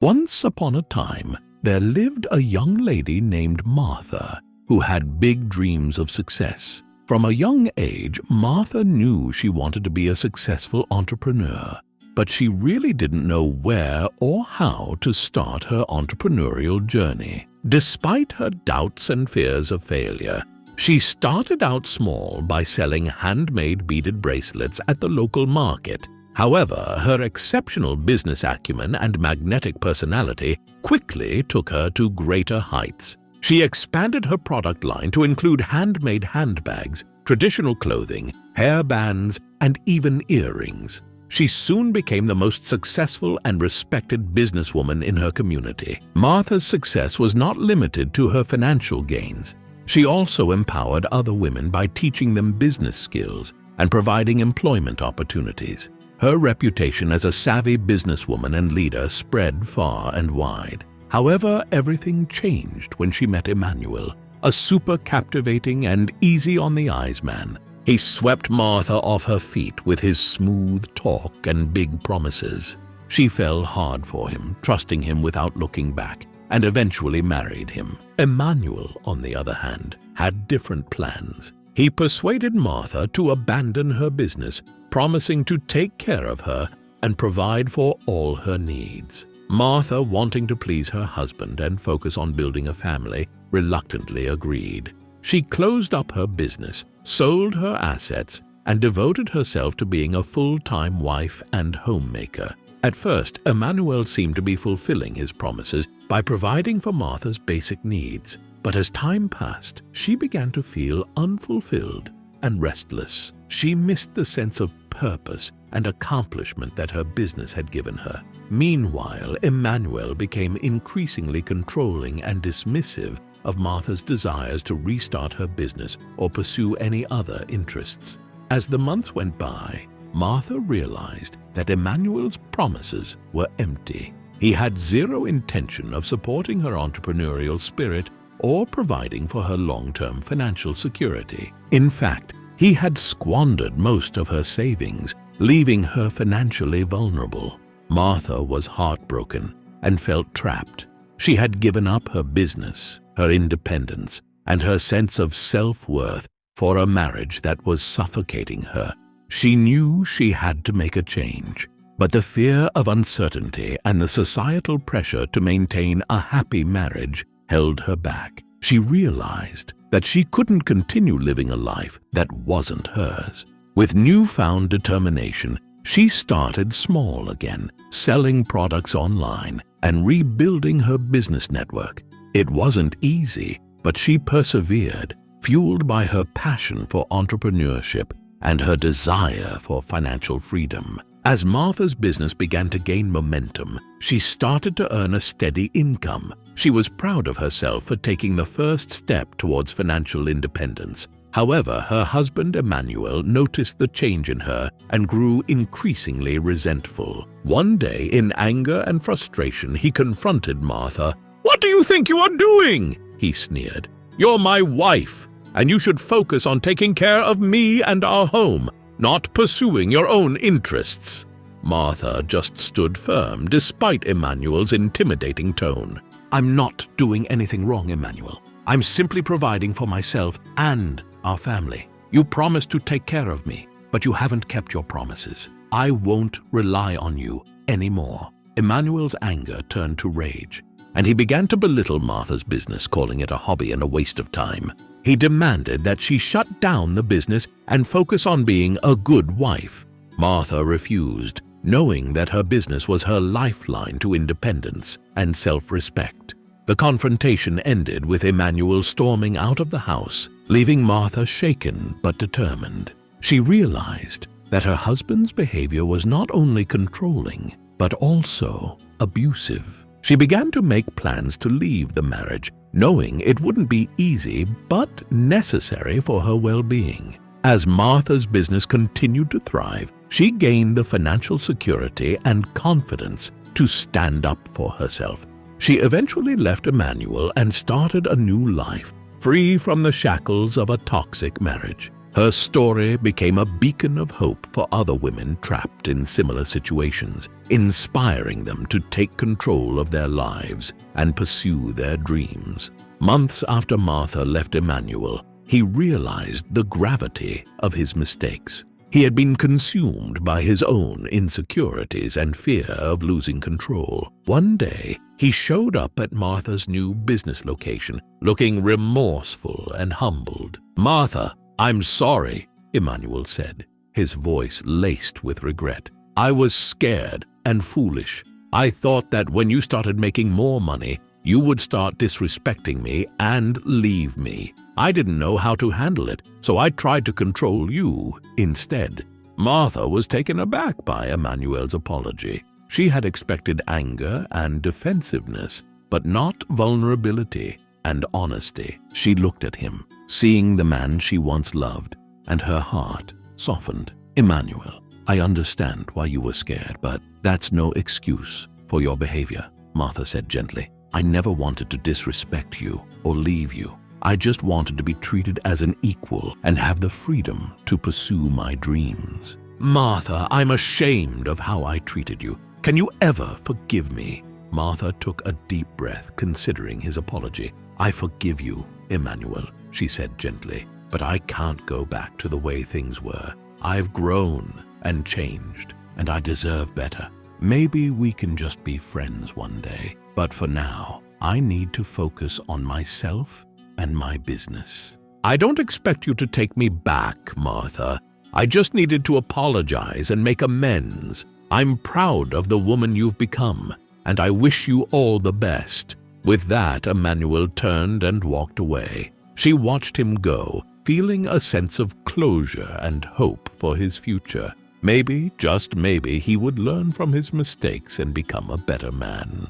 Once upon a time, there lived a young lady named Martha who had big dreams of success. From a young age, Martha knew she wanted to be a successful entrepreneur, but she really didn't know where or how to start her entrepreneurial journey. Despite her doubts and fears of failure, she started out small by selling handmade beaded bracelets at the local market. However, her exceptional business acumen and magnetic personality quickly took her to greater heights. She expanded her product line to include handmade handbags, traditional clothing, hair bands, and even earrings. She soon became the most successful and respected businesswoman in her community. Martha's success was not limited to her financial gains. She also empowered other women by teaching them business skills and providing employment opportunities. Her reputation as a savvy businesswoman and leader spread far and wide. However, everything changed when she met Emmanuel, a super captivating and easy-on-the-eyes man. He swept Martha off her feet with his smooth talk and big promises. She fell hard for him, trusting him without looking back, and eventually married him. Emmanuel, on the other hand, had different plans. He persuaded Martha to abandon her business, promising to take care of her and provide for all her needs. Martha, wanting to please her husband and focus on building a family, reluctantly agreed. She closed up her business, sold her assets, and devoted herself to being a full-time wife and homemaker. At first, Emmanuel seemed to be fulfilling his promises by providing for Martha's basic needs. But as time passed, she began to feel unfulfilled and restless. She missed the sense of purpose and accomplishment that her business had given her. Meanwhile, Emmanuel became increasingly controlling and dismissive of Martha's desires to restart her business or pursue any other interests. As the months went by, Martha realized that Emmanuel's promises were empty. He had zero intention of supporting her entrepreneurial spirit or providing for her long-term financial security. In fact, he had squandered most of her savings, leaving her financially vulnerable. Martha was heartbroken and felt trapped. She had given up her business, her independence, and her sense of self-worth for a marriage that was suffocating her. She knew she had to make a change, but the fear of uncertainty and the societal pressure to maintain a happy marriage held her back. She realized that she couldn't continue living a life that wasn't hers. With newfound determination, she started small again, selling products online and rebuilding her business network. It wasn't easy, but she persevered, fueled by her passion for entrepreneurship and her desire for financial freedom. As Martha's business began to gain momentum, she started to earn a steady income. She was proud of herself for taking the first step towards financial independence. However, her husband Emmanuel noticed the change in her and grew increasingly resentful. One day, in anger and frustration, he confronted Martha. "What do you think you are doing?" he sneered. "You're my wife, and you should focus on taking care of me and our home, not pursuing your own interests." Martha just stood firm despite Emmanuel's intimidating tone. "I'm not doing anything wrong, Emmanuel. I'm simply providing for myself and our family. You promised to take care of me, but you haven't kept your promises. I won't rely on you anymore." Emmanuel's anger turned to rage, and he began to belittle Martha's business, calling it a hobby and a waste of time. He demanded that she shut down the business and focus on being a good wife. Martha refused, knowing that her business was her lifeline to independence and self-respect. The confrontation ended with Emmanuel storming out of the house, leaving Martha shaken but determined. She realized that her husband's behavior was not only controlling, but also abusive. She began to make plans to leave the marriage, knowing it wouldn't be easy but necessary for her well-being. As Martha's business continued to thrive, she gained the financial security and confidence to stand up for herself. She eventually left Emmanuel and started a new life, free from the shackles of a toxic marriage. Her story became a beacon of hope for other women trapped in similar situations, inspiring them to take control of their lives and pursue their dreams. Months after Martha left Emmanuel, he realized the gravity of his mistakes. He had been consumed by his own insecurities and fear of losing control. One day, he showed up at Martha's new business location, looking remorseful and humbled. "Martha, I'm sorry," Emmanuel said, his voice laced with regret. "I was scared and foolish. I thought that when you started making more money, you would start disrespecting me and leave me. I didn't know how to handle it, so I tried to control you instead." Martha was taken aback by Emmanuel's apology. She had expected anger and defensiveness, but not vulnerability and honesty. She looked at him, seeing the man she once loved, and her heart softened. "Emmanuel, I understand why you were scared, but that's no excuse for your behavior," Martha said gently. "I never wanted to disrespect you or leave you. I just wanted to be treated as an equal and have the freedom to pursue my dreams." "Martha, I'm ashamed of how I treated you. Can you ever forgive me?" Martha took a deep breath, considering his apology. "I forgive you, Emmanuel," she said gently, "but I can't go back to the way things were. I've grown and changed, and I deserve better. Maybe we can just be friends one day, but for now, I need to focus on myself and my business." "I don't expect you to take me back, Martha. I just needed to apologize and make amends. I'm proud of the woman you've become, and I wish you all the best." With that, Emmanuel turned and walked away. She watched him go, feeling a sense of closure and hope for his future. Maybe, just maybe, he would learn from his mistakes and become a better man.